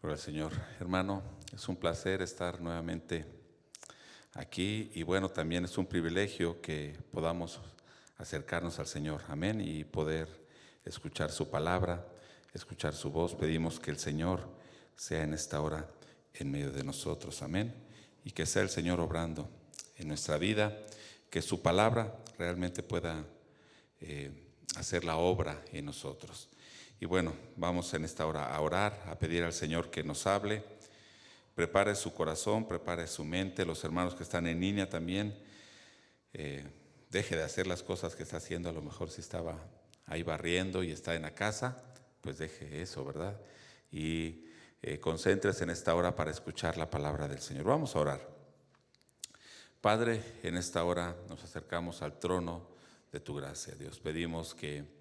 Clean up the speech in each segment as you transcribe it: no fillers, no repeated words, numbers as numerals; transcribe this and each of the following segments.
Por el Señor. Hermano, es un placer estar nuevamente aquí y bueno, también es un privilegio que podamos acercarnos al Señor, amén, y poder escuchar su palabra, escuchar su voz. Pedimos que el Señor sea en esta hora en medio de nosotros, amén, y que sea el Señor obrando en nuestra vida, que su palabra realmente pueda hacer la obra en nosotros. Y bueno, vamos en esta hora a orar, a pedir al Señor que nos hable. Prepare su corazón, prepare su mente. Los hermanos que están en línea también, deje de hacer las cosas que está haciendo. A lo mejor si estaba ahí barriendo y está en la casa, pues deje eso, ¿verdad? Y concéntrese en esta hora para escuchar la palabra del Señor. Vamos a orar. Padre, en esta hora nos acercamos al trono de tu gracia, Dios. Pedimos que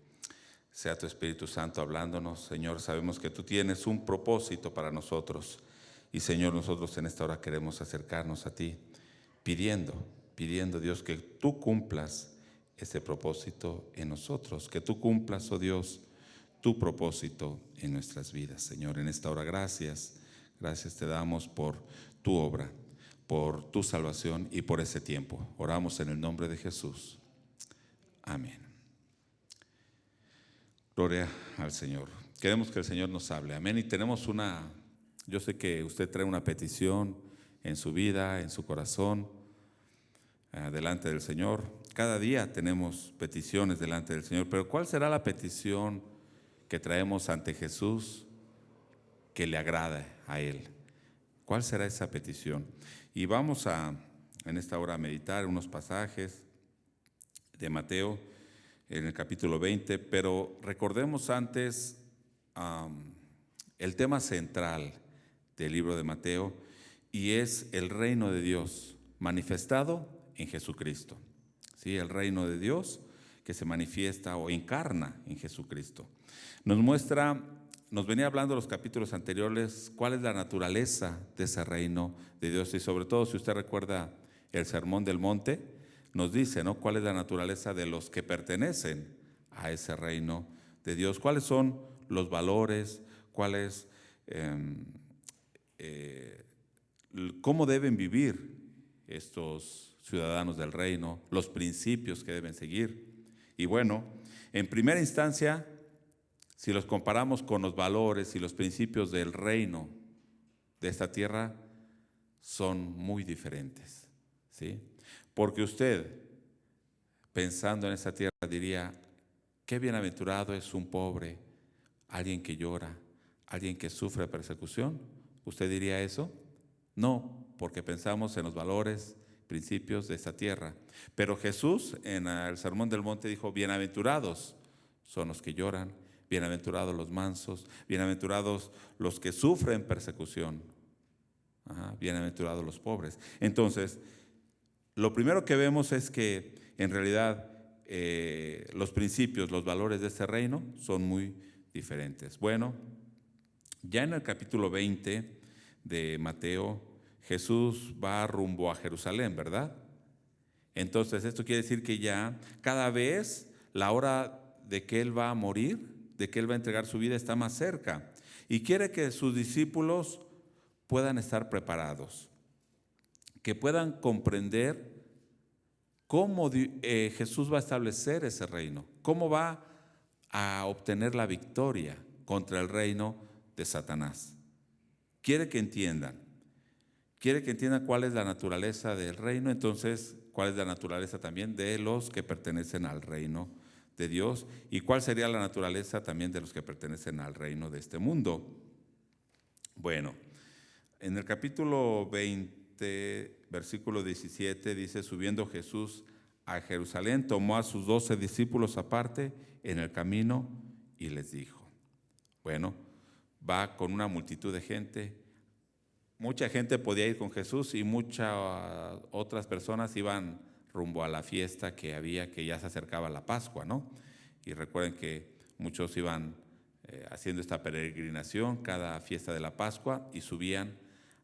sea tu Espíritu Santo hablándonos. Señor, sabemos que tú tienes un propósito para nosotros. Y Señor, nosotros en esta hora queremos acercarnos a ti, pidiendo Dios que tú cumplas ese propósito en nosotros, que tú cumplas, oh Dios, tu propósito en nuestras vidas. Señor, en esta hora gracias te damos por tu obra, por tu salvación y por ese tiempo. Oramos en el nombre de Jesús. Amén. Gloria al Señor. Queremos que el Señor nos hable. Amén. Y tenemos yo sé que usted trae una petición en su vida, en su corazón, delante del Señor. Cada día tenemos peticiones delante del Señor, pero ¿cuál será la petición que traemos ante Jesús que le agrade a Él? ¿Cuál será esa petición? Y vamos en esta hora a meditar unos pasajes de Mateo, en el capítulo 20, pero recordemos antes el tema central del libro de Mateo, y es el reino de Dios manifestado en Jesucristo. ¿Sí? El reino de Dios que se manifiesta o encarna en Jesucristo. Nos venía hablando los capítulos anteriores cuál es la naturaleza de ese reino de Dios, y sobre todo si usted recuerda el Sermón del Monte, nos dice, ¿no?, cuál es la naturaleza de los que pertenecen a ese reino de Dios, cuáles son los valores, cómo deben vivir estos ciudadanos del reino, los principios que deben seguir. Y bueno, en primera instancia, si los comparamos con los valores y los principios del reino de esta tierra, son muy diferentes, ¿sí? Porque usted, pensando en esa tierra, diría, qué bienaventurado es un pobre, alguien que llora, alguien que sufre persecución. ¿Usted diría eso? No, porque pensamos en los valores, principios de esta tierra. Pero Jesús en el Sermón del Monte dijo, bienaventurados son los que lloran, bienaventurados los mansos, bienaventurados los que sufren persecución, bienaventurados los pobres. Entonces, lo primero que vemos es que en realidad los principios, los valores de este reino son muy diferentes. Bueno, ya en el capítulo 20 de Mateo, Jesús va rumbo a Jerusalén, ¿verdad? Entonces esto quiere decir que ya cada vez la hora de que Él va a morir, de que Él va a entregar su vida, está más cerca. Y quiere que sus discípulos puedan estar preparados, que puedan comprender cómo Jesús va a establecer ese reino, cómo va a obtener la victoria contra el reino de Satanás. Quiere que entiendan cuál es la naturaleza del reino, entonces cuál es la naturaleza también de los que pertenecen al reino de Dios y cuál sería la naturaleza también de los que pertenecen al reino de este mundo. Bueno, en el capítulo 20, versículo 17, dice, subiendo Jesús a Jerusalén, tomó a sus 12 discípulos aparte en el camino y les dijo. Bueno, va con una multitud de gente. Mucha gente podía ir con Jesús y muchas otras personas iban rumbo a la fiesta que había, que ya se acercaba la Pascua, ¿no? Y recuerden que muchos iban haciendo esta peregrinación cada fiesta de la Pascua y subían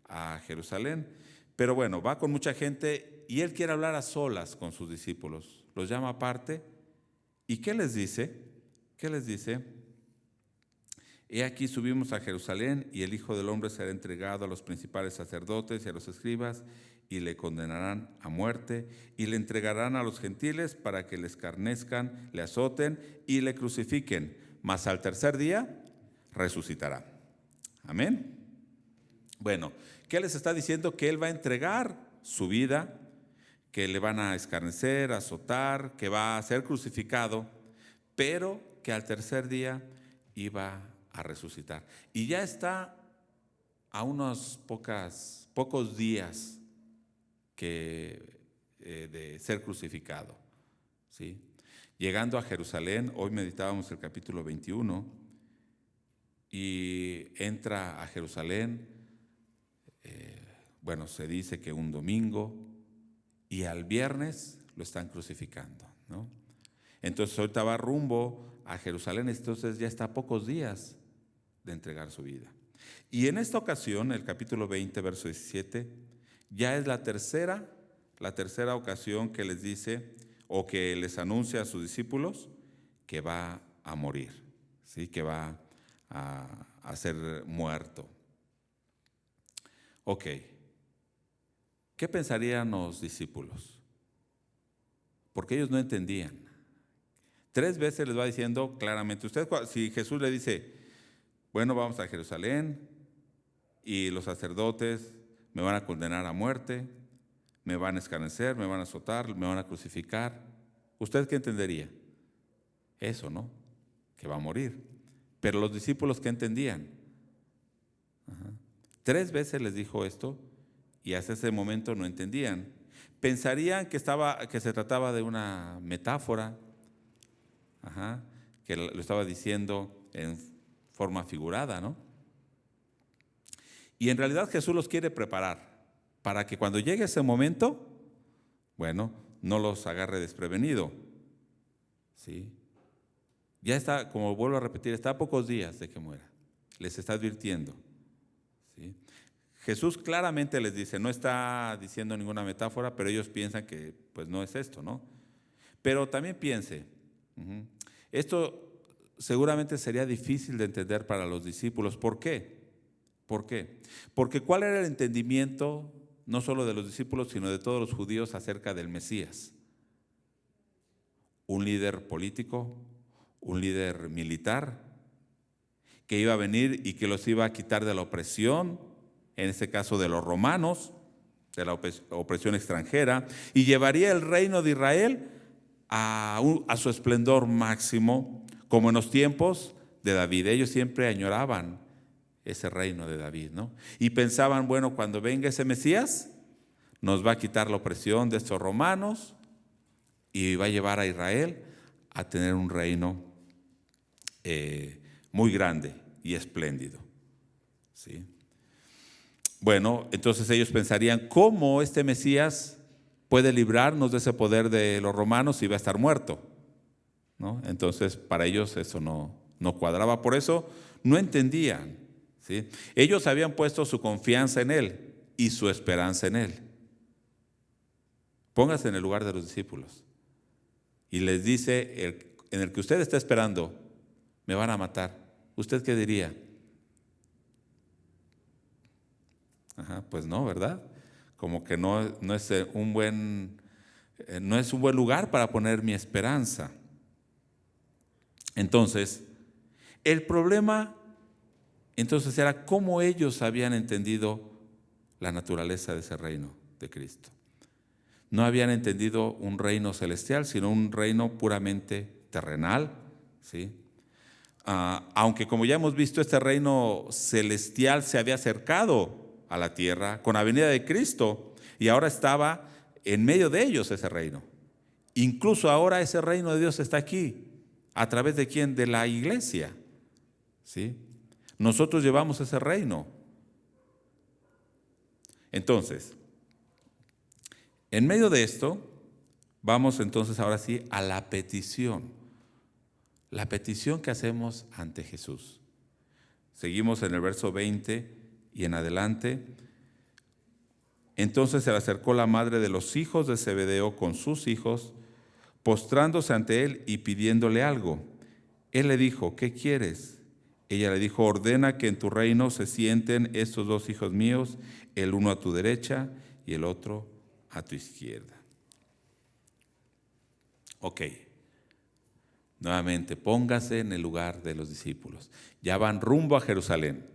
a Jerusalén. Pero bueno, va con mucha gente y Él quiere hablar a solas con sus discípulos. Los llama aparte. ¿Y qué les dice? ¿Qué les dice? He aquí subimos a Jerusalén, y el Hijo del Hombre será entregado a los principales sacerdotes y a los escribas, y le condenarán a muerte, y le entregarán a los gentiles para que le escarnezcan, le azoten y le crucifiquen, mas al tercer día resucitará. Amén. Bueno, ¿qué les está diciendo? Que Él va a entregar su vida, que le van a escarnecer, azotar, que va a ser crucificado, pero que al tercer día iba a resucitar. Y ya está a unos pocos días de ser crucificado, ¿sí? Llegando a Jerusalén, hoy meditábamos el capítulo 21, y entra a Jerusalén, se dice que un domingo, y al viernes lo están crucificando, ¿no? Entonces ahorita va rumbo a Jerusalén, entonces ya está a pocos días de entregar su vida. Y en esta ocasión, el capítulo 20, verso 17, ya es la tercera ocasión que les dice o que les anuncia a sus discípulos que va a morir, ¿sí? Que va a ser muerto. Ok, ¿qué pensarían los discípulos? Porque ellos no entendían. 3 veces les va diciendo claramente, si Jesús le dice, bueno, vamos a Jerusalén y los sacerdotes me van a condenar a muerte, me van a escarnecer, me van a azotar, me van a crucificar, ¿usted qué entendería? Eso, ¿no? Que va a morir. Pero los discípulos, ¿qué entendían? 3 veces les dijo esto y hasta ese momento no entendían. Pensarían que se trataba de una metáfora, que lo estaba diciendo en forma figurada, ¿no? Y en realidad Jesús los quiere preparar para que cuando llegue ese momento, no los agarre desprevenido, ¿sí? Ya está, como vuelvo a repetir, está a pocos días de que muera. Les está advirtiendo, ¿sí? Jesús claramente les dice, no está diciendo ninguna metáfora, pero ellos piensan que pues no es esto, ¿no? Pero también piense, esto seguramente sería difícil de entender para los discípulos. ¿Por qué? Porque ¿cuál era el entendimiento no solo de los discípulos, sino de todos los judíos acerca del Mesías? Un líder político, un líder militar, que iba a venir y que los iba a quitar de la opresión, en este caso de los romanos, de la opresión extranjera, y llevaría el reino de Israel a su esplendor máximo, como en los tiempos de David. Ellos siempre añoraban ese reino de David, ¿no? Y pensaban, cuando venga ese Mesías, nos va a quitar la opresión de estos romanos y va a llevar a Israel a tener un reino muy grande y espléndido, ¿sí? Entonces ellos pensarían, ¿cómo este Mesías puede librarnos de ese poder de los romanos si va a estar muerto? ¿No? Entonces para ellos eso no cuadraba, por eso no entendían, ¿sí? Ellos habían puesto su confianza en Él y su esperanza en Él. Póngase en el lugar de los discípulos y les dice, en el que usted está esperando, me van a matar. ¿Usted qué diría? Pues no, ¿verdad? Como que no es un buen lugar para poner mi esperanza. Entonces, el problema era cómo ellos habían entendido la naturaleza de ese reino de Cristo. No habían entendido un reino celestial, sino un reino puramente terrenal, ¿sí? Aunque, como ya hemos visto, este reino celestial se había acercado a la tierra con la venida de Cristo y ahora estaba en medio de ellos ese reino. Incluso ahora ese reino de Dios está aquí. ¿A través de quién? De la iglesia, ¿sí? Nosotros llevamos ese reino. Entonces, en medio de esto, vamos entonces ahora sí a la petición. La petición que hacemos ante Jesús. Seguimos en el verso 20 y en adelante. Entonces se le acercó la madre de los hijos de Zebedeo con sus hijos, postrándose ante él y pidiéndole algo. Él le dijo, ¿qué quieres? ella le dijo: ordena que en tu reino se sienten estos 2 hijos míos, el uno a tu derecha y el otro a tu izquierda. Ok, nuevamente, póngase en el lugar de los discípulos. Ya van rumbo a Jerusalén.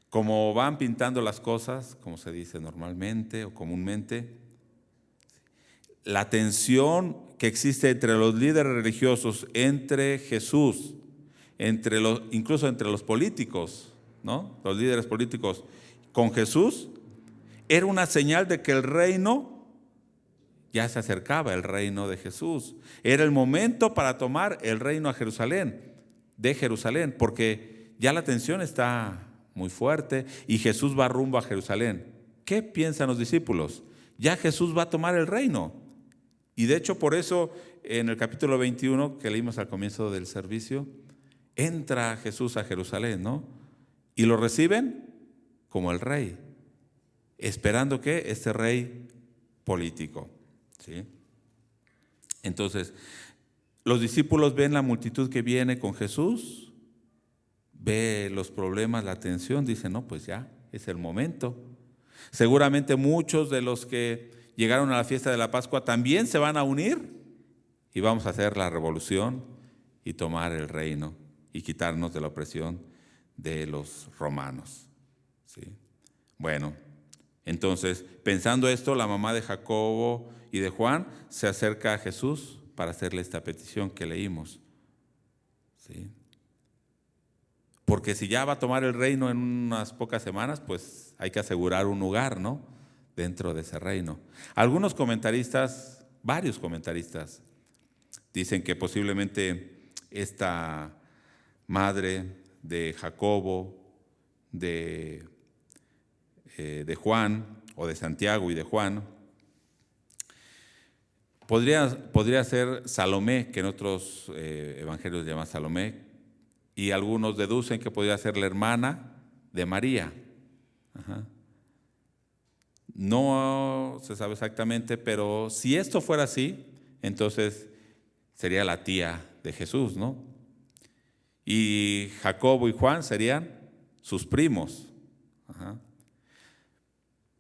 Como van pintando las cosas, como se dice normalmente o comúnmente, la tensión que existe entre los líderes religiosos, entre Jesús, incluso entre los políticos, ¿no? Los líderes políticos con Jesús, era una señal de que el reino ya se acercaba, el reino de Jesús. Era el momento para tomar el reino de Jerusalén, porque ya la tensión está muy fuerte y Jesús va rumbo a Jerusalén. ¿Qué piensan los discípulos? Ya Jesús va a tomar el reino. Y de hecho, por eso en el capítulo 21 que leímos al comienzo del servicio, entra Jesús a Jerusalén, ¿no? Y lo reciben como el rey, esperando que este rey político, ¿sí? Entonces, los discípulos ven la multitud que viene con Jesús, ve los problemas, la tensión, dicen: no, pues ya es el momento. Seguramente muchos de los que llegaron a la fiesta de la Pascua también se van a unir y vamos a hacer la revolución y tomar el reino y quitarnos de la opresión de los romanos, ¿sí? Bueno, entonces, pensando esto, la mamá de Jacobo y de Juan se acerca a Jesús para hacerle esta petición que leímos, ¿sí? Porque si ya va a tomar el reino en unas pocas semanas, pues hay que asegurar un lugar, ¿no?, dentro de ese reino. Algunos comentaristas, varios comentaristas, dicen que posiblemente esta madre de Jacobo, de Juan, o de Santiago y de Juan, podría ser Salomé, que en otros evangelios se llama Salomé, y algunos deducen que podría ser la hermana de María. Ajá. No se sabe exactamente, pero si esto fuera así, entonces sería la tía de Jesús, ¿no? Y Jacobo y Juan serían sus primos. Ajá.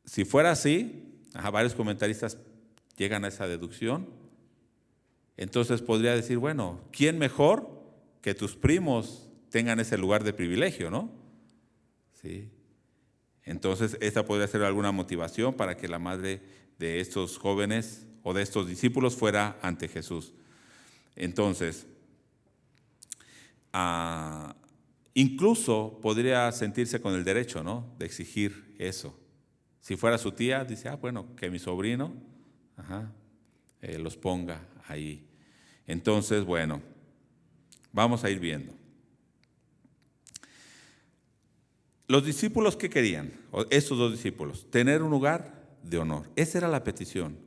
Si fuera así, varios comentaristas llegan a esa deducción, entonces podría decir: bueno, ¿quién mejor que tus primos tengan ese lugar de privilegio, ¿no? Sí. Entonces, esta podría ser alguna motivación para que la madre de estos jóvenes o de estos discípulos fuera ante Jesús. Entonces, incluso podría sentirse con el derecho, ¿no?, de exigir eso. Si fuera su tía, dice: bueno, que mi sobrino los ponga ahí. Entonces, bueno, vamos a ir viendo. Los discípulos, ¿qué querían? Estos 2 discípulos, tener un lugar de honor. Esa era la petición.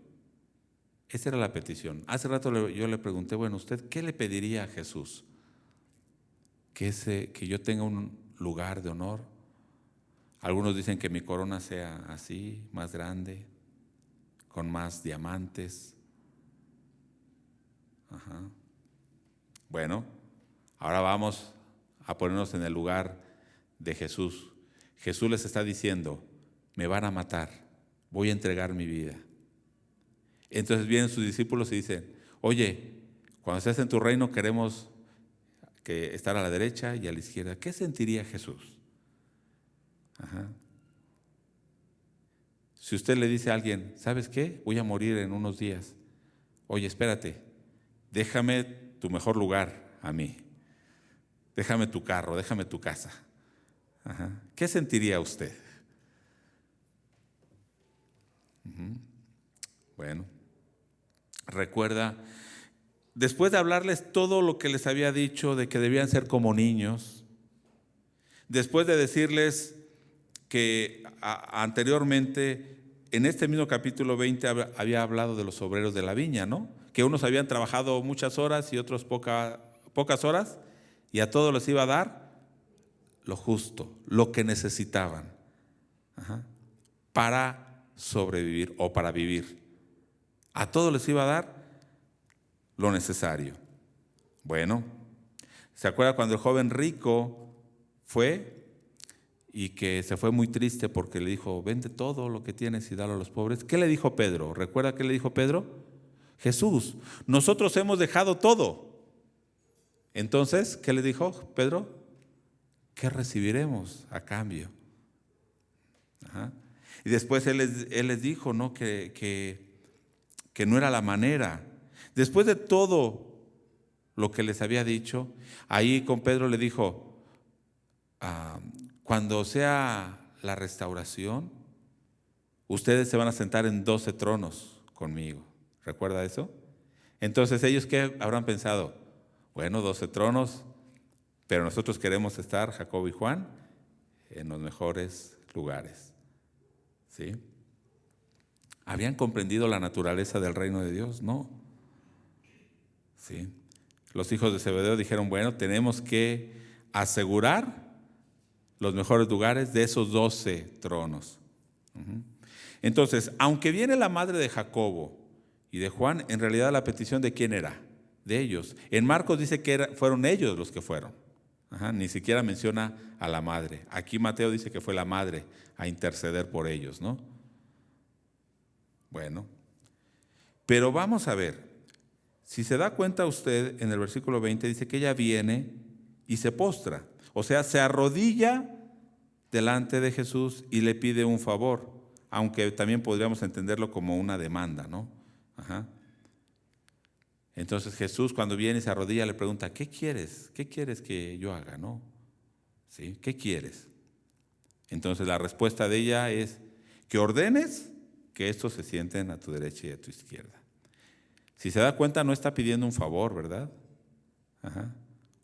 Esa era la petición. Hace rato yo le pregunté: bueno, ¿usted qué le pediría a Jesús? Que yo tenga un lugar de honor. Algunos dicen que mi corona sea así, más grande, con más diamantes. Ajá. Bueno, ahora vamos a ponernos en el lugar de Jesús. Jesús les está diciendo: me van a matar, voy a entregar mi vida. Entonces vienen sus discípulos y dicen: oye, cuando estés en tu reino queremos estar a la derecha y a la izquierda. ¿Qué sentiría Jesús? Ajá. Si usted le dice a alguien: ¿sabes qué? Voy a morir en unos días. Oye, espérate, déjame tu mejor lugar a mí. Déjame tu carro, déjame tu casa. Ajá. ¿Qué sentiría usted? Bueno, recuerda, después de hablarles todo lo que les había dicho de que debían ser como niños, después de decirles que anteriormente, en este mismo capítulo 20, había hablado de los obreros de la viña, ¿no?, que unos habían trabajado muchas horas y otros pocas horas, y a todos les iba a dar lo justo, lo que necesitaban para sobrevivir o para vivir. A todos les iba a dar lo necesario. Bueno, ¿Se acuerda cuando el joven rico fue y que se fue muy triste porque le dijo, vende todo lo que tienes y dalo a los pobres? ¿Qué le dijo Pedro? ¿Recuerda qué le dijo Pedro? Jesús, nosotros hemos dejado todo. Entonces, ¿qué le dijo Pedro? ¿Qué recibiremos a cambio? Ajá. Y después él les dijo, ¿no? que no era la manera. Después de todo lo que les había dicho, ahí con Pedro le dijo, cuando sea la restauración, ustedes se van a sentar en 12 tronos conmigo. ¿Recuerda eso? Entonces, ¿ellos qué habrán pensado? Bueno, 12 tronos, pero nosotros queremos estar, Jacobo y Juan, en los mejores lugares. ¿Sí? ¿Habían comprendido la naturaleza del reino de Dios? No. ¿Sí? Los hijos de Zebedeo dijeron, bueno, tenemos que asegurar los mejores lugares de esos 12 tronos. Entonces, aunque viene la madre de Jacobo y de Juan, en realidad la petición ¿de quién era? De ellos. En Marcos dice que fueron ellos los que fueron. Ni siquiera menciona a la madre. Aquí Mateo dice que fue la madre a interceder por ellos, ¿no? Bueno, pero vamos a ver. Si se da cuenta usted, en el versículo 20 dice que ella viene y se postra. O sea, se arrodilla delante de Jesús y le pide un favor, aunque también podríamos entenderlo como una demanda, ¿no? Entonces Jesús, cuando viene y se arrodilla, le pregunta, ¿qué quieres? ¿Qué quieres que yo haga? ¿No? ¿Sí? ¿Qué quieres? Entonces la respuesta de ella es que ordenes que estos se sienten a tu derecha y a tu izquierda. Si se da cuenta, no está pidiendo un favor, ¿verdad?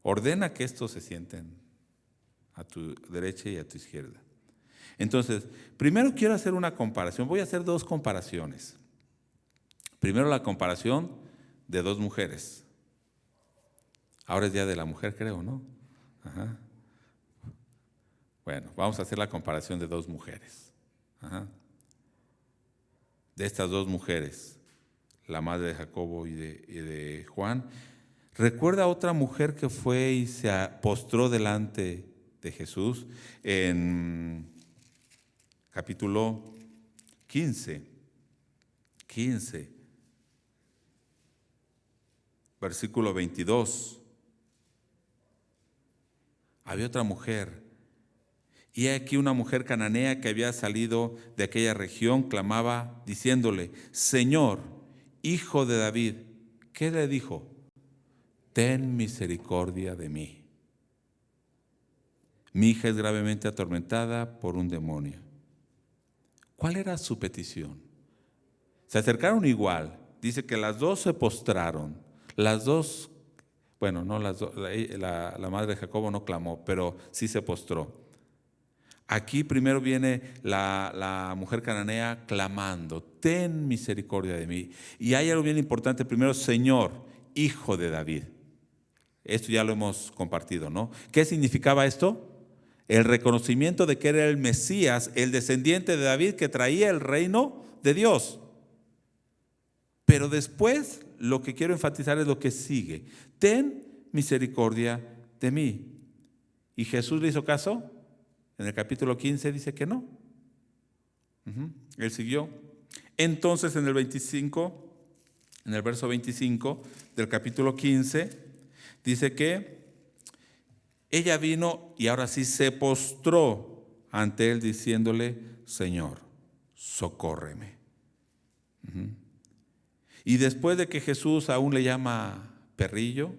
Ordena que estos se sienten a tu derecha y a tu izquierda. Entonces, primero quiero hacer una comparación. Voy a hacer 2 comparaciones. Primero la comparación de 2 mujeres. Ahora es día de la mujer, creo, ¿no? Bueno, vamos a hacer la comparación de 2 mujeres. De estas 2 mujeres, la madre de Jacobo y de Juan. ¿Recuerda otra mujer que fue y se postró delante de Jesús en capítulo 15, versículo 22? Había otra mujer. Y aquí una mujer cananea que había salido de aquella región clamaba diciéndole, Señor, Hijo de David, ¿qué le dijo? Ten misericordia de mí. Mi hija es gravemente atormentada por un demonio. ¿Cuál era su petición? Se acercaron igual. Dice que las 2 se postraron. Las 2, bueno, no las 2, la madre de Jacobo no clamó, pero sí se postró. Aquí primero viene la mujer cananea clamando, ten misericordia de mí. Y hay algo bien importante, primero, Señor, Hijo de David. Esto ya lo hemos compartido, ¿no? ¿Qué significaba esto? El reconocimiento de que era el Mesías, el descendiente de David que traía el reino de Dios. Pero después lo que quiero enfatizar es lo que sigue. Ten misericordia de mí. ¿Y Jesús le hizo caso? En el capítulo 15 dice que no. Él siguió. Entonces en el verso 25 del capítulo 15, dice que ella vino y ahora sí se postró ante él diciéndole, Señor, socórreme. Y después de que Jesús aún le llama perrillo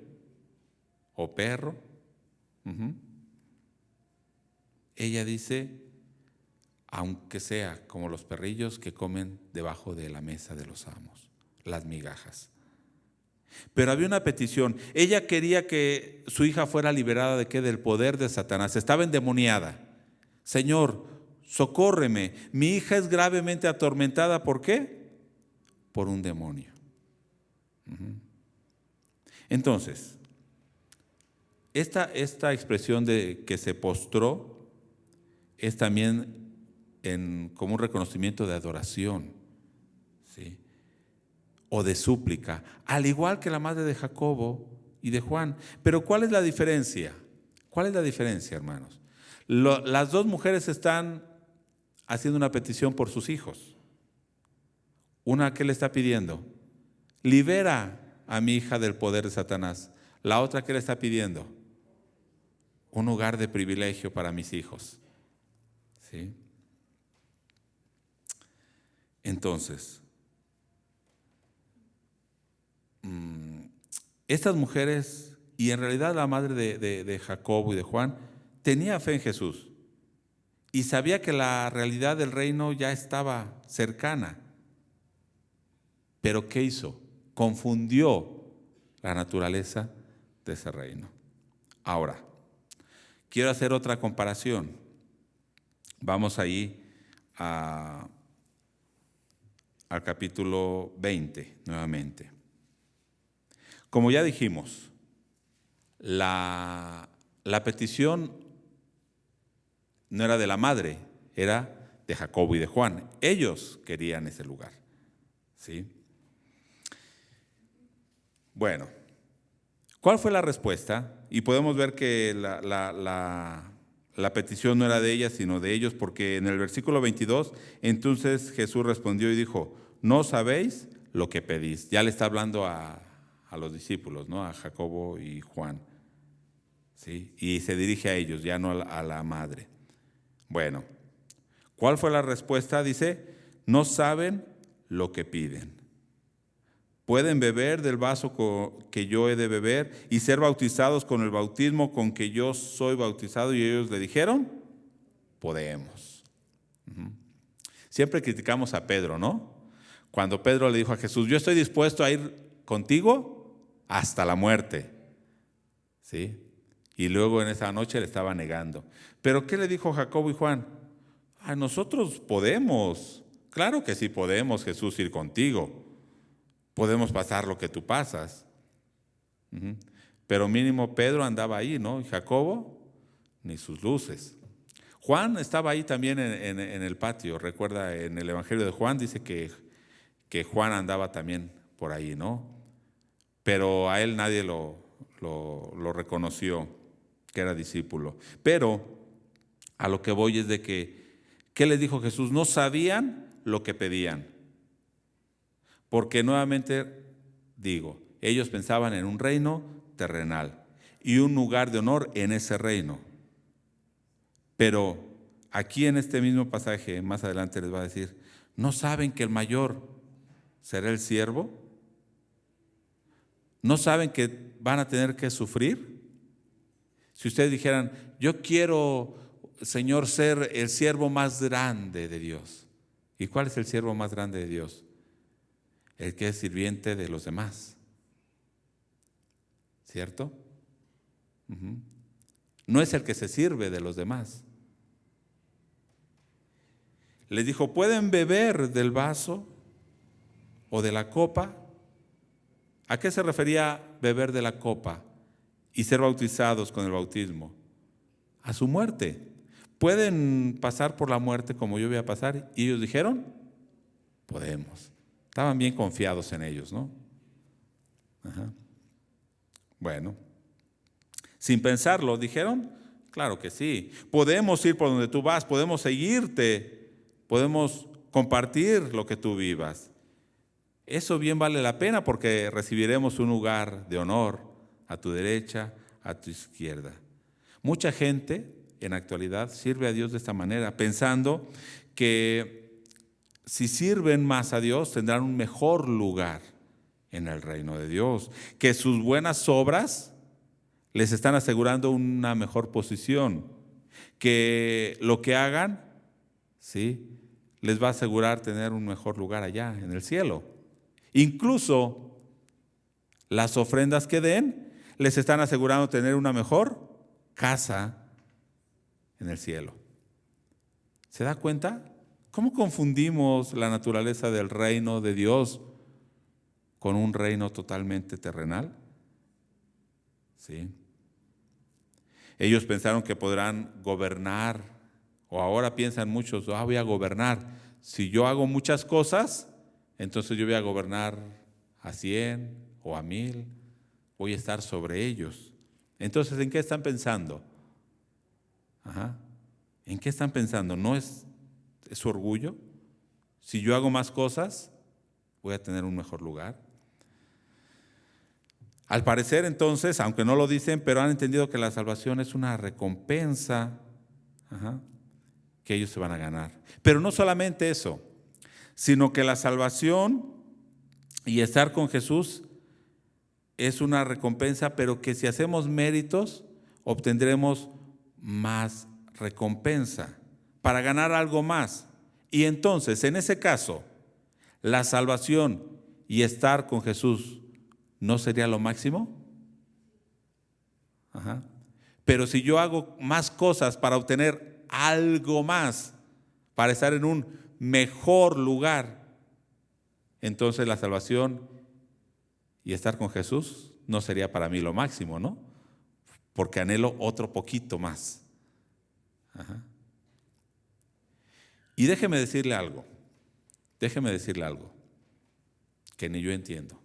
o perro, ella dice, aunque sea como los perrillos que comen debajo de la mesa de los amos, las migajas. Pero había una petición. Ella quería que su hija fuera liberada ¿de qué? Del poder de Satanás. Estaba endemoniada. Señor, socórreme. Mi hija es gravemente atormentada. ¿Por qué? Por un demonio. Entonces, esta expresión de que se postró es también como un reconocimiento de adoración, ¿sí? O de súplica, al igual que la madre de Jacobo y de Juan. Pero ¿cuál es la diferencia? ¿Cuál es la diferencia, hermanos? Las dos mujeres están haciendo una petición por sus hijos. Una, ¿qué le está pidiendo? Libera a mi hija del poder de Satanás. La otra, ¿qué le está pidiendo? Un lugar de privilegio para mis hijos. ¿Sí? Entonces, estas mujeres, y en realidad la madre de Jacobo y de Juan, tenía fe en Jesús y sabía que la realidad del reino ya estaba cercana. Pero ¿qué hizo? Confundió la naturaleza de ese reino. Ahora, quiero hacer otra comparación. Vamos ahí al capítulo 20 nuevamente. Como ya dijimos, la petición no era de la madre, era de Jacobo y de Juan. Ellos querían ese lugar. ¿Sí? Bueno, ¿cuál fue la respuesta? Y podemos ver que la petición no era de ellas, sino de ellos, porque en el versículo 22, entonces Jesús respondió y dijo, no sabéis lo que pedís. Ya le está hablando a los discípulos, ¿no? A Jacobo y Juan. ¿Sí? Y se dirige a ellos, ya no a la madre. Bueno, ¿cuál fue la respuesta? Dice, no saben lo que piden. ¿Pueden beber del vaso que yo he de beber y ser bautizados con el bautismo con que yo soy bautizado? Y ellos le dijeron, podemos. Siempre criticamos a Pedro, ¿no? Cuando Pedro le dijo a Jesús, yo estoy dispuesto a ir contigo hasta la muerte. ¿Sí? Y luego en esa noche le estaba negando. ¿Pero qué le dijo Jacobo y Juan? A nosotros podemos. Claro que sí podemos, Jesús, ir contigo. Podemos pasar lo que tú pasas. Pero mínimo Pedro andaba ahí, ¿no? Y Jacobo, ni sus luces. Juan estaba ahí también en el patio. Recuerda, en el Evangelio de Juan dice que Juan andaba también por ahí, ¿no? Pero a él nadie lo reconoció, que era discípulo. Pero a lo que voy es de que, ¿qué les dijo Jesús? No sabían lo que pedían. Porque nuevamente digo, ellos pensaban en un reino terrenal y un lugar de honor en ese reino. Pero aquí en este mismo pasaje, más adelante les va a decir, ¿no saben que el mayor será el siervo? ¿No saben que van a tener que sufrir? Si ustedes dijeran, yo quiero, Señor, ser el siervo más grande de Dios. ¿Y cuál es el siervo más grande de Dios? El que es sirviente de los demás. ¿Cierto? No es el que se sirve de los demás. Les dijo, ¿pueden beber del vaso o de la copa? ¿A qué se refería beber de la copa y ser bautizados con el bautismo? A su muerte. ¿Pueden pasar por la muerte como yo voy a pasar? Y ellos dijeron, podemos. Estaban bien confiados en ellos, ¿no? Bueno, sin pensarlo, dijeron, claro que sí. Podemos ir por donde tú vas, podemos seguirte, podemos compartir lo que tú vivas. Eso bien vale la pena porque recibiremos un lugar de honor a tu derecha, a tu izquierda. Mucha gente en la actualidad sirve a Dios de esta manera, pensando que si sirven más a Dios tendrán un mejor lugar en el reino de Dios, que sus buenas obras les están asegurando una mejor posición, que lo que hagan, ¿sí?, les va a asegurar tener un mejor lugar allá en el cielo. Incluso las ofrendas que den les están asegurando tener una mejor casa en el cielo. ¿Se da cuenta? ¿Cómo confundimos la naturaleza del reino de Dios con un reino totalmente terrenal? ¿Sí? Ellos pensaron que podrán gobernar, o ahora piensan muchos, voy a gobernar. Si yo hago muchas cosas, entonces yo voy a gobernar a 100 o a 1000 voy a estar sobre ellos. Entonces, ¿en qué están pensando? ¿En qué están pensando? ¿No es su orgullo? Si yo hago más cosas, voy a tener un mejor lugar. Al parecer, entonces, aunque no lo dicen, pero han entendido que la salvación es una recompensa que ellos se van a ganar. Pero no solamente eso, sino que la salvación y estar con Jesús es una recompensa, pero que si hacemos méritos, obtendremos más recompensa para ganar algo más. Y entonces, en ese caso, la salvación y estar con Jesús, ¿no sería lo máximo? Pero si yo hago más cosas para obtener algo más, para estar en un mejor lugar, entonces la salvación y estar con Jesús no sería para mí lo máximo, ¿no? Porque anhelo otro poquito más. Y déjeme decirle algo que ni yo entiendo.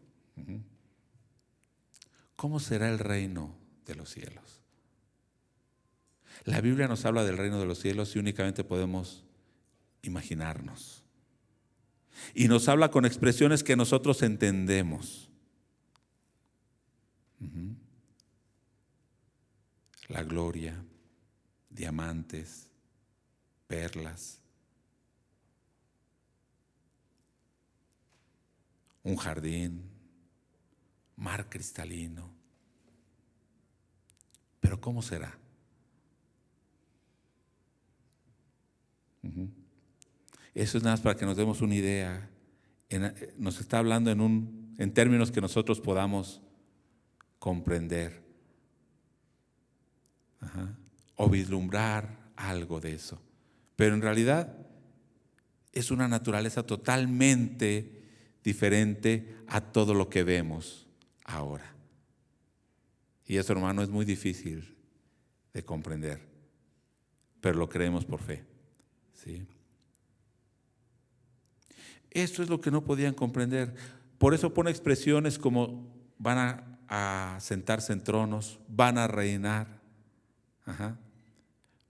¿Cómo será el reino de los cielos? La Biblia nos habla del reino de los cielos y únicamente podemos imaginarnos. Y nos habla con expresiones que nosotros entendemos. La gloria, diamantes, perlas, un jardín, mar cristalino. Pero ¿cómo será? Eso es nada más para que nos demos una idea. Nos está hablando en términos que nosotros podamos comprender o vislumbrar algo de eso. Pero en realidad es una naturaleza totalmente diferente a todo lo que vemos ahora. Y eso, hermano, es muy difícil de comprender, pero lo creemos por fe. ¿Sí? Esto es lo que no podían comprender. Por eso pone expresiones como van a sentarse en tronos, van a reinar.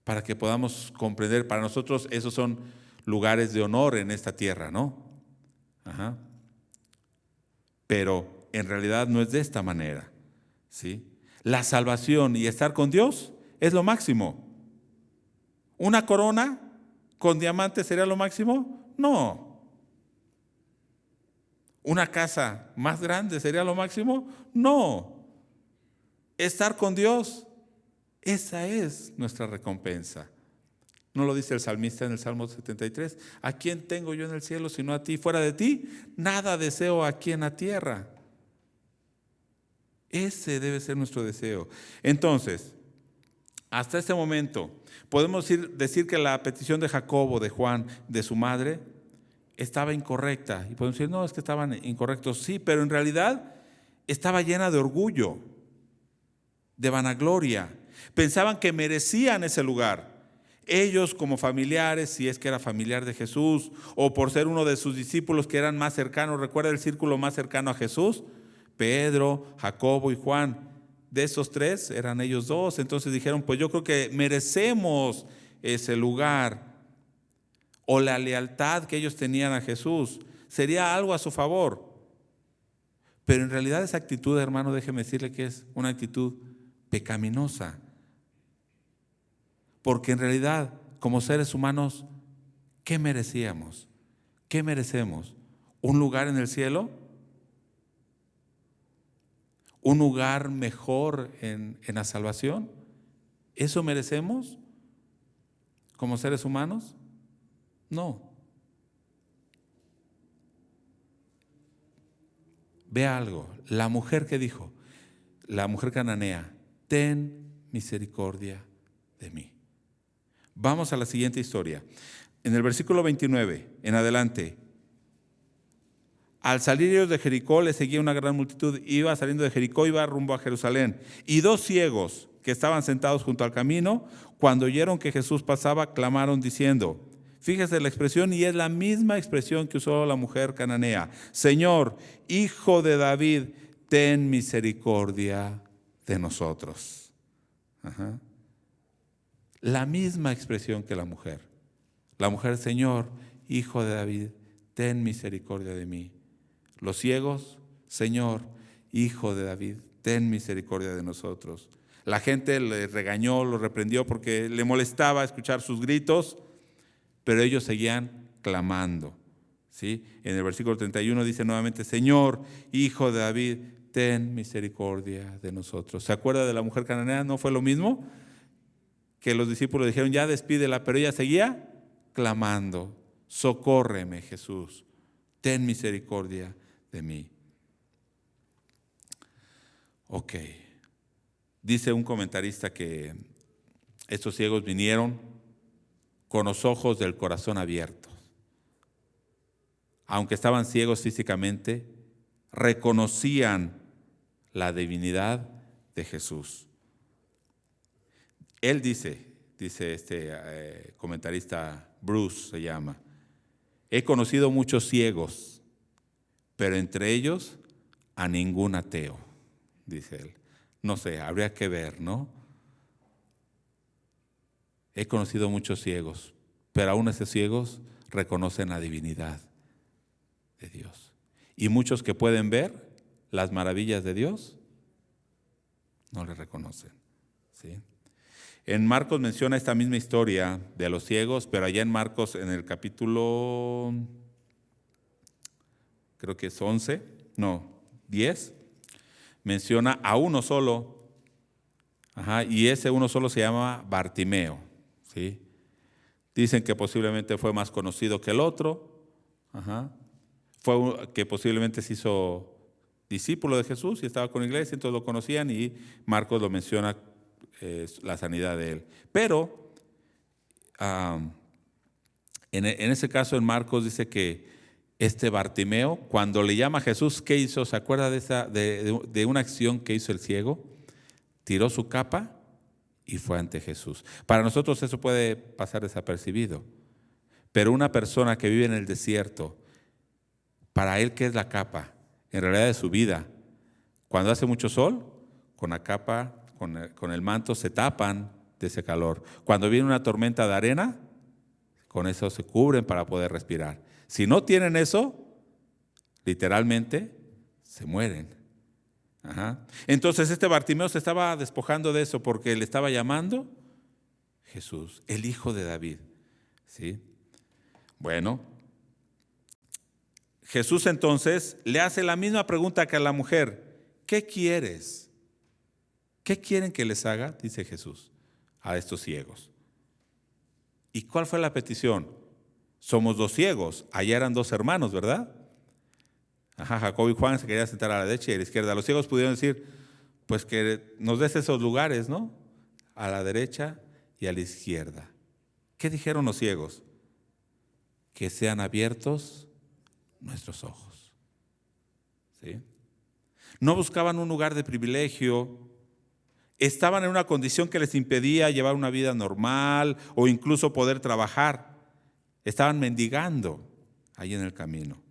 Para que podamos comprender, para nosotros esos son lugares de honor en esta tierra, ¿no? Pero en realidad no es de esta manera, ¿sí? La salvación y estar con Dios es lo máximo. ¿Una corona con diamantes sería lo máximo? No. ¿Una casa más grande sería lo máximo? No. Estar con Dios, esa es nuestra recompensa. ¿No lo dice el salmista en el Salmo 73? ¿A quién tengo yo en el cielo sino a ti? Fuera de ti, nada deseo aquí en la tierra. Ese debe ser nuestro deseo. Entonces, hasta este momento, podemos decir que la petición de Jacobo, de Juan, de su madre, estaba incorrecta. Y podemos decir, no, es que estaban incorrectos. Sí, pero en realidad estaba llena de orgullo, de vanagloria. Pensaban que merecían ese lugar. Ellos como familiares, si es que era familiar de Jesús, o por ser uno de sus discípulos que eran más cercanos. Recuerda el círculo más cercano a Jesús: Pedro, Jacobo y Juan. De esos tres eran ellos dos. Entonces dijeron, pues yo creo que merecemos ese lugar. O la lealtad que ellos tenían a Jesús sería algo a su favor. Pero en realidad esa actitud, hermano, déjeme decirle que es una actitud pecaminosa. Porque en realidad, como seres humanos, ¿qué merecíamos? ¿Qué merecemos? ¿Un lugar en el cielo? ¿Un lugar mejor en la salvación? ¿Eso merecemos como seres humanos? No. Vea algo. La mujer que dijo, la mujer cananea, ten misericordia de mí. Vamos a la siguiente historia. En el versículo 29, en adelante. Al salir ellos de Jericó, les seguía una gran multitud. Iba saliendo de Jericó, iba rumbo a Jerusalén. Y dos ciegos que estaban sentados junto al camino, cuando oyeron que Jesús pasaba, clamaron diciendo, fíjese la expresión, y es la misma expresión que usó la mujer cananea: Señor, hijo de David, ten misericordia de nosotros. Ajá. La misma expresión que la mujer. La mujer, Señor, Hijo de David, ten misericordia de mí. Los ciegos, Señor, Hijo de David, ten misericordia de nosotros. La gente le regañó, lo reprendió porque le molestaba escuchar sus gritos, pero ellos seguían clamando. ¿Sí? En el versículo 31 dice nuevamente, Señor, Hijo de David, ten misericordia de nosotros. ¿Se acuerda de la mujer cananea? ¿No fue lo mismo? Que los discípulos dijeron, ya despídela, pero ella seguía clamando, socórreme, Jesús, ten misericordia de mí. Ok, dice un comentarista que estos ciegos vinieron con los ojos del corazón abiertos. Aunque estaban ciegos físicamente, reconocían la divinidad de Jesús. Él dice este comentarista, Bruce se llama, he conocido muchos ciegos, pero entre ellos a ningún ateo, dice él. No sé, habría que ver, ¿no? He conocido muchos ciegos, pero aún esos ciegos reconocen la divinidad de Dios. Y muchos que pueden ver las maravillas de Dios, no le reconocen, ¿sí? En Marcos menciona esta misma historia de los ciegos, pero allá en Marcos, en el capítulo, creo que es 10, menciona a uno solo, y ese uno solo se llama Bartimeo, ¿sí? Dicen que posiblemente fue más conocido que el otro, que posiblemente se hizo discípulo de Jesús y estaba con la iglesia, entonces lo conocían y Marcos lo menciona la sanidad de él. Pero en ese caso en Marcos dice que este Bartimeo, cuando le llama a Jesús, ¿qué hizo? ¿Se acuerda de una acción que hizo el ciego? Tiró su capa y fue ante Jesús. Para nosotros eso puede pasar desapercibido, pero una persona que vive en el desierto, para él, ¿qué es la capa? En realidad es su vida. Cuando hace mucho sol, con la capa, con el manto se tapan de ese calor. Cuando viene una tormenta de arena, con eso se cubren para poder respirar. Si no tienen eso, literalmente se mueren. Entonces este Bartimeo se estaba despojando de eso porque le estaba llamando Jesús, el Hijo de David, ¿sí? Bueno, Jesús entonces le hace la misma pregunta que a la mujer. ¿Qué quieres? ¿Qué quieren que les haga? Dice Jesús a estos ciegos. ¿Y cuál fue la petición? Somos dos ciegos, allá eran dos hermanos, ¿verdad? Jacobo y Juan se querían sentar a la derecha y a la izquierda. Los ciegos pudieron decir, pues que nos des esos lugares, ¿no? A la derecha y a la izquierda. ¿Qué dijeron los ciegos? Que sean abiertos nuestros ojos. ¿Sí? No buscaban un lugar de privilegio, estaban en una condición que les impedía llevar una vida normal o incluso poder trabajar. Estaban mendigando ahí en el camino.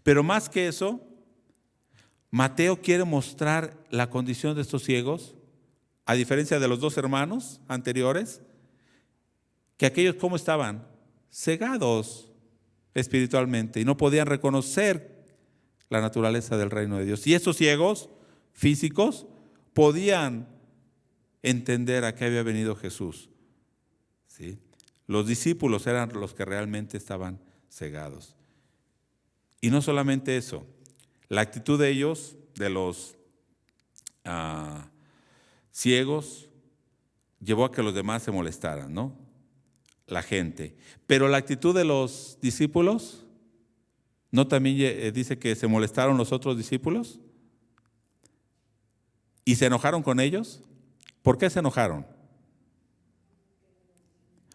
Pero más que eso, Mateo quiere mostrar la condición de estos ciegos, a diferencia de los dos hermanos anteriores, que aquellos ¿cómo estaban? Cegados espiritualmente y no podían reconocer la naturaleza del reino de Dios. Y estos ciegos físicos podían entender a qué había venido Jesús, ¿sí? Los discípulos eran los que realmente estaban cegados. Y no solamente eso, la actitud de ellos, de los ciegos, llevó a que los demás se molestaran, ¿no? La gente. Pero la actitud de los discípulos, ¿no también dice que se molestaron los otros discípulos? ¿Y se enojaron con ellos? ¿Por qué se enojaron?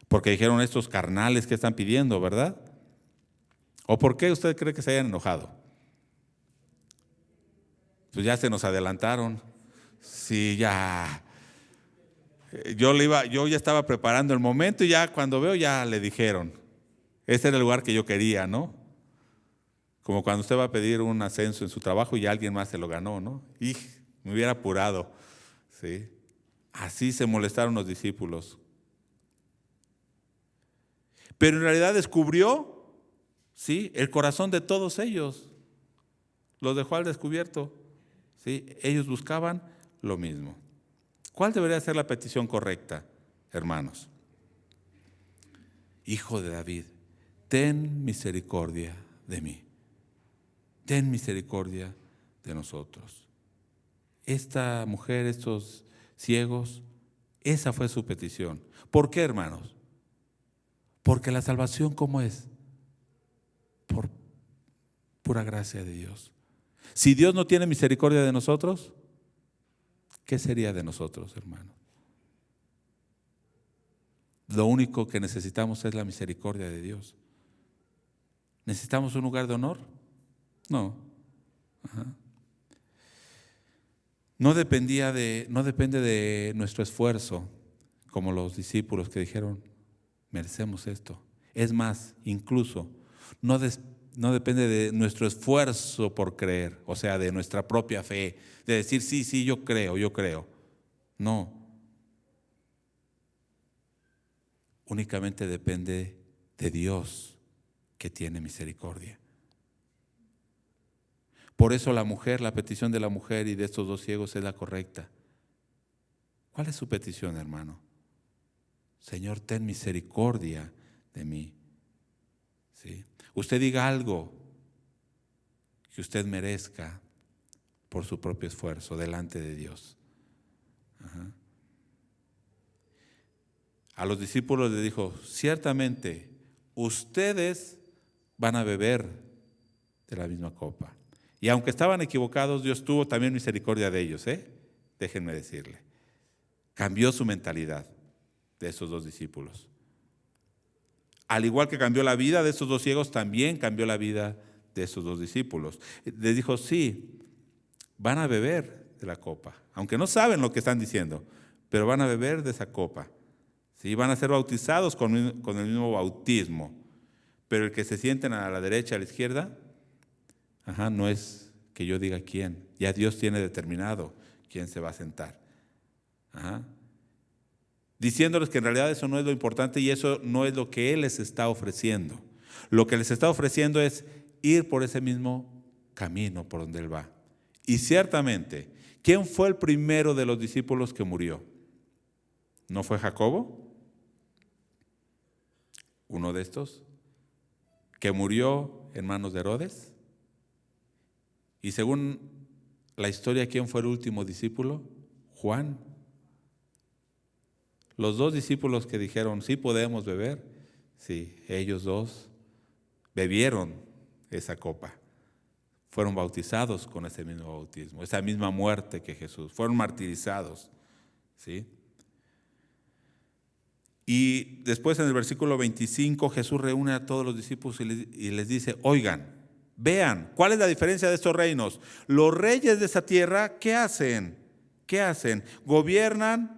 Porque dijeron estos carnales que están pidiendo, ¿verdad? ¿O por qué usted cree que se hayan enojado? Pues ya se nos adelantaron. Sí, ya. Yo ya estaba preparando el momento y ya cuando veo ya le dijeron. Este era el lugar que yo quería, ¿no? Como cuando usted va a pedir un ascenso en su trabajo y alguien más se lo ganó, ¿no? Y me hubiera apurado, ¿sí? Así se molestaron los discípulos. Pero en realidad descubrió, ¿sí?, el corazón de todos ellos. Los dejó al descubierto, ¿sí? Ellos buscaban lo mismo. ¿Cuál debería ser la petición correcta, hermanos? Hijo de David, ten misericordia de mí. Ten misericordia de nosotros. Esta mujer, estos ciegos, esa fue su petición. ¿Por qué, hermanos? Porque la salvación, ¿cómo es? Por pura gracia de Dios. Si Dios no tiene misericordia de nosotros, ¿qué sería de nosotros, hermanos? Lo único que necesitamos es la misericordia de Dios. ¿Necesitamos un lugar de honor? No. Ajá. No depende de nuestro esfuerzo, como los discípulos que dijeron, merecemos esto. Es más, incluso, no depende de nuestro esfuerzo por creer, o sea, de nuestra propia fe, de decir, sí, yo creo. No. Únicamente depende de Dios, que tiene misericordia. Por eso la petición de la mujer y de estos dos ciegos es la correcta. ¿Cuál es su petición, hermano? Señor, ten misericordia de mí. ¿Sí? Usted diga algo que usted merezca por su propio esfuerzo delante de Dios. Ajá. A los discípulos les dijo, ciertamente ustedes van a beber de la misma copa. Y aunque estaban equivocados, Dios tuvo también misericordia de ellos, déjenme decirle. Cambió su mentalidad de esos dos discípulos. Al igual que cambió la vida de esos dos ciegos, también cambió la vida de esos dos discípulos. Les dijo, sí, van a beber de la copa, aunque no saben lo que están diciendo, pero van a beber de esa copa. Sí, van a ser bautizados con el mismo bautismo, pero el que se sienten a la derecha, a la izquierda, no es que yo diga quién, ya Dios tiene determinado quién se va a sentar. Diciéndoles que en realidad eso no es lo importante y eso no es lo que Él les está ofreciendo. Lo que les está ofreciendo es ir por ese mismo camino por donde Él va. Y ciertamente, ¿quién fue el primero de los discípulos que murió? ¿No fue Jacobo? Uno de estos, que murió en manos de Herodes. Y según la historia, ¿quién fue el último discípulo? Juan. Los dos discípulos que dijeron, sí podemos beber, sí, ellos dos bebieron esa copa. Fueron bautizados con ese mismo bautismo, esa misma muerte que Jesús. Fueron martirizados, ¿sí? Y después en el versículo 25 Jesús reúne a todos los discípulos y les dice, oigan, vean, ¿cuál es la diferencia de estos reinos? Los reyes de esa tierra, ¿qué hacen? ¿Qué hacen? Gobiernan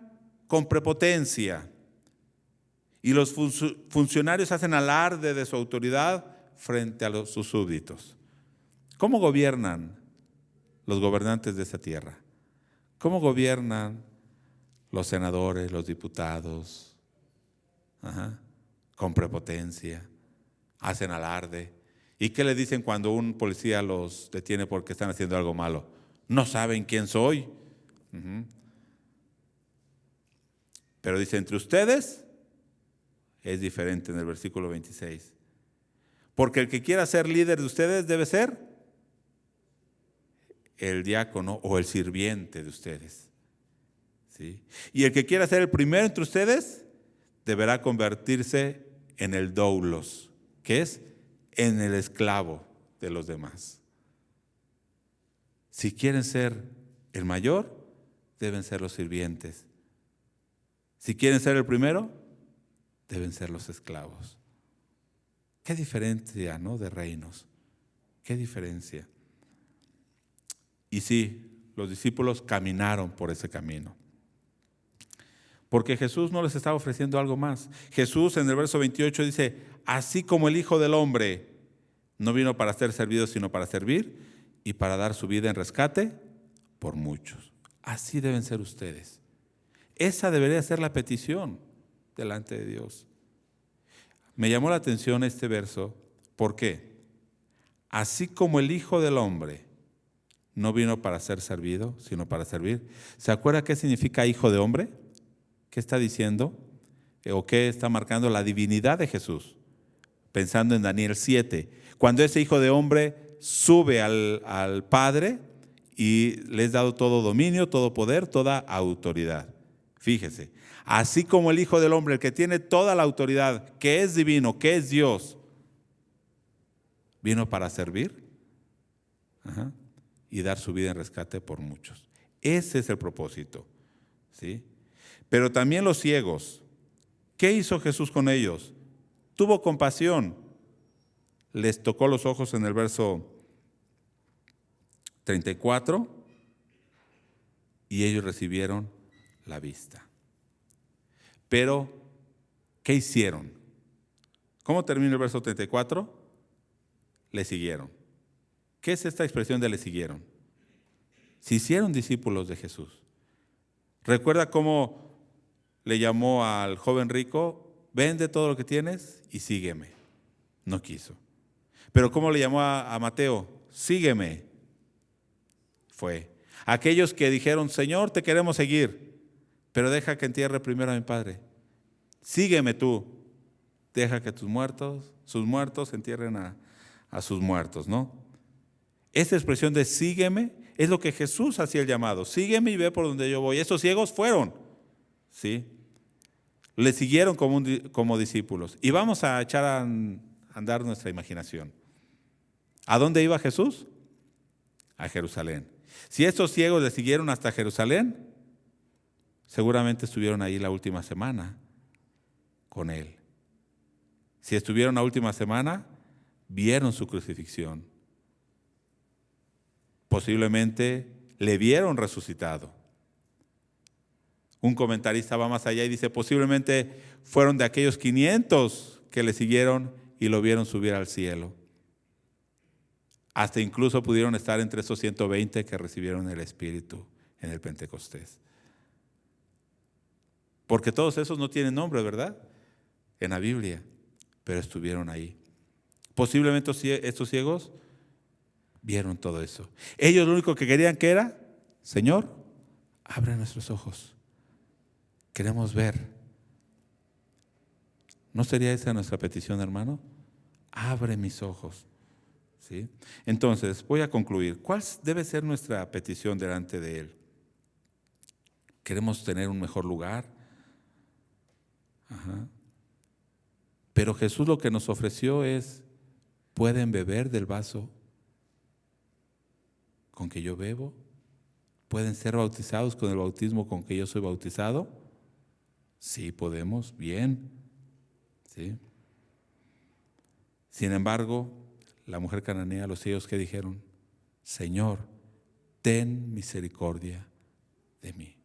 con prepotencia y los funcionarios hacen alarde de su autoridad frente a sus súbditos. ¿Cómo gobiernan los gobernantes de esa tierra? ¿Cómo gobiernan los senadores, los diputados? Con prepotencia, hacen alarde. ¿Y qué le dicen cuando un policía los detiene porque están haciendo algo malo? No saben quién soy. Pero dice, entre ustedes es diferente en el versículo 26. Porque el que quiera ser líder de ustedes debe ser el diácono o el sirviente de ustedes. ¿Sí? Y el que quiera ser el primero entre ustedes deberá convertirse en el doulos, que es en el esclavo de los demás. Si quieren ser el mayor, deben ser los sirvientes. Si quieren ser el primero, deben ser los esclavos. Qué diferencia, ¿no?, de reinos. Qué diferencia. Y sí, los discípulos caminaron por ese camino. Porque Jesús no les estaba ofreciendo algo más. Jesús en el verso 28 dice, así como el Hijo del Hombre No vino para ser servido, sino para servir y para dar su vida en rescate por muchos. Así deben ser ustedes. Esa debería ser la petición delante de Dios. Me llamó la atención este verso. ¿Por qué? Así como el Hijo del Hombre no vino para ser servido, sino para servir. ¿Se acuerda qué significa Hijo de Hombre? ¿Qué está diciendo? ¿O qué está marcando la divinidad de Jesús? Pensando en Daniel 7. Cuando ese Hijo de Hombre sube al Padre y le es dado todo dominio, todo poder, toda autoridad. Fíjese, así como el Hijo del Hombre, el que tiene toda la autoridad, que es divino, que es Dios, vino para servir y dar su vida en rescate por muchos. Ese es el propósito, ¿sí? Pero también los ciegos, ¿qué hizo Jesús con ellos? Tuvo compasión, les tocó los ojos en el verso 34 y ellos recibieron la vista. Pero, ¿qué hicieron? ¿Cómo termina el verso 34? Le siguieron. ¿Qué es esta expresión de le siguieron? Se hicieron discípulos de Jesús. ¿Recuerda cómo le llamó al joven rico? Vende todo lo que tienes y sígueme. No quiso. Pero ¿cómo le llamó a Mateo? Sígueme. Fue. Aquellos que dijeron, Señor, te queremos seguir, pero deja que entierre primero a mi padre. Sígueme tú. Deja que sus muertos entierren a sus muertos, ¿no? Esa expresión de sígueme es lo que Jesús hacía el llamado. Sígueme y ve por donde yo voy. Esos ciegos fueron, ¿sí? Le siguieron como discípulos. Y vamos a echar a andar nuestra imaginación. ¿A dónde iba Jesús? A Jerusalén. Si estos ciegos le siguieron hasta Jerusalén, seguramente estuvieron ahí la última semana con él. Si estuvieron la última semana, vieron su crucifixión. Posiblemente le vieron resucitado. Un comentarista va más allá y dice, posiblemente fueron de aquellos 500 que le siguieron y lo vieron subir al cielo. Hasta incluso pudieron estar entre esos 120 que recibieron el Espíritu en el Pentecostés. Porque todos esos no tienen nombre, ¿verdad? En la Biblia, pero estuvieron ahí. Posiblemente estos ciegos vieron todo eso. Ellos lo único que querían que era, Señor, abre nuestros ojos. Queremos ver. ¿No sería esa nuestra petición, hermano? Abre mis ojos. ¿Sí? Entonces, voy a concluir. ¿Cuál debe ser nuestra petición delante de Él? ¿Queremos tener un mejor lugar? Pero Jesús lo que nos ofreció es, ¿pueden beber del vaso con que yo bebo? ¿Pueden ser bautizados con el bautismo con que yo soy bautizado? Sí, podemos, bien. ¿Sí? Sin embargo, la mujer cananea, los ciegos que dijeron, Señor, ten misericordia de mí.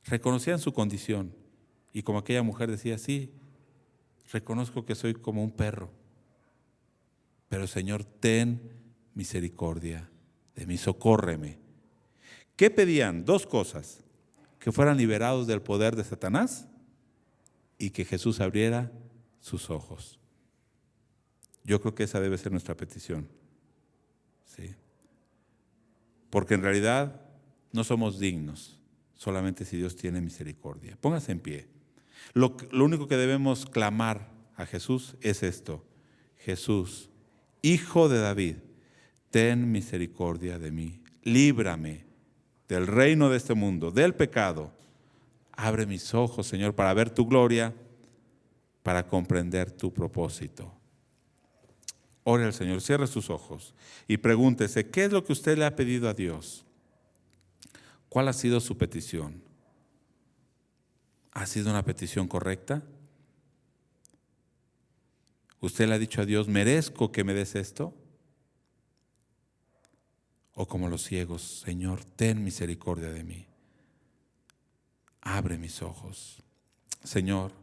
Reconocían su condición y como aquella mujer decía, sí, reconozco que soy como un perro, pero Señor, ten misericordia de mí, socórreme. ¿Qué pedían? Dos cosas, que fueran liberados del poder de Satanás y que Jesús abriera sus ojos. Yo creo que esa debe ser nuestra petición, ¿sí? Porque en realidad no somos dignos, solamente si Dios tiene misericordia. Póngase en pie. Lo único que debemos clamar a Jesús es esto: Jesús, Hijo de David, ten misericordia de mí, líbrame del reino de este mundo, del pecado. Abre mis ojos, Señor, para ver tu gloria, para comprender tu propósito. Ore al Señor, cierre sus ojos y pregúntese, ¿qué es lo que usted le ha pedido a Dios? ¿Cuál ha sido su petición? ¿Ha sido una petición correcta? ¿Usted le ha dicho a Dios, merezco que me des esto? O como los ciegos, Señor, ten misericordia de mí. Abre mis ojos. Señor,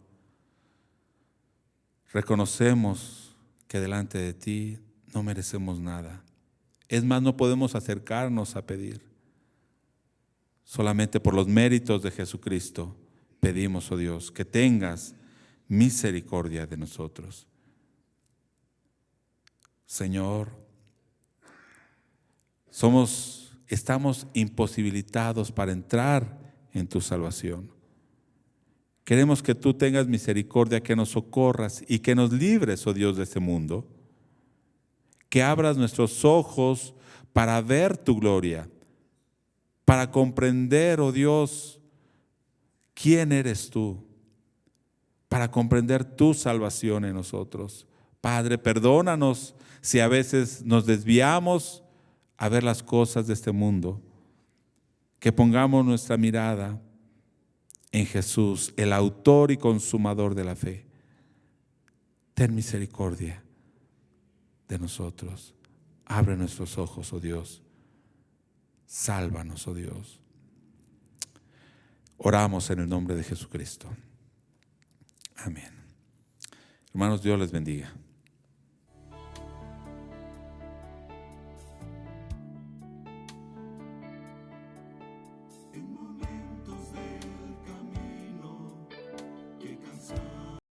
reconocemos que delante de ti no merecemos nada. Es más, no podemos acercarnos a pedir. Solamente por los méritos de Jesucristo pedimos, oh Dios, que tengas misericordia de nosotros. Señor, estamos imposibilitados para entrar en tu salvación. Queremos que tú tengas misericordia, que nos socorras y que nos libres, oh Dios, de este mundo. Que abras nuestros ojos para ver tu gloria, para comprender, oh Dios, quién eres tú, para comprender tu salvación en nosotros. Padre, perdónanos si a veces nos desviamos a ver las cosas de este mundo, que pongamos nuestra mirada en Jesús, el autor y consumador de la fe. Ten misericordia de nosotros. Abre nuestros ojos, oh Dios. Sálvanos, oh Dios. Oramos en el nombre de Jesucristo. Amén. Hermanos, Dios les bendiga.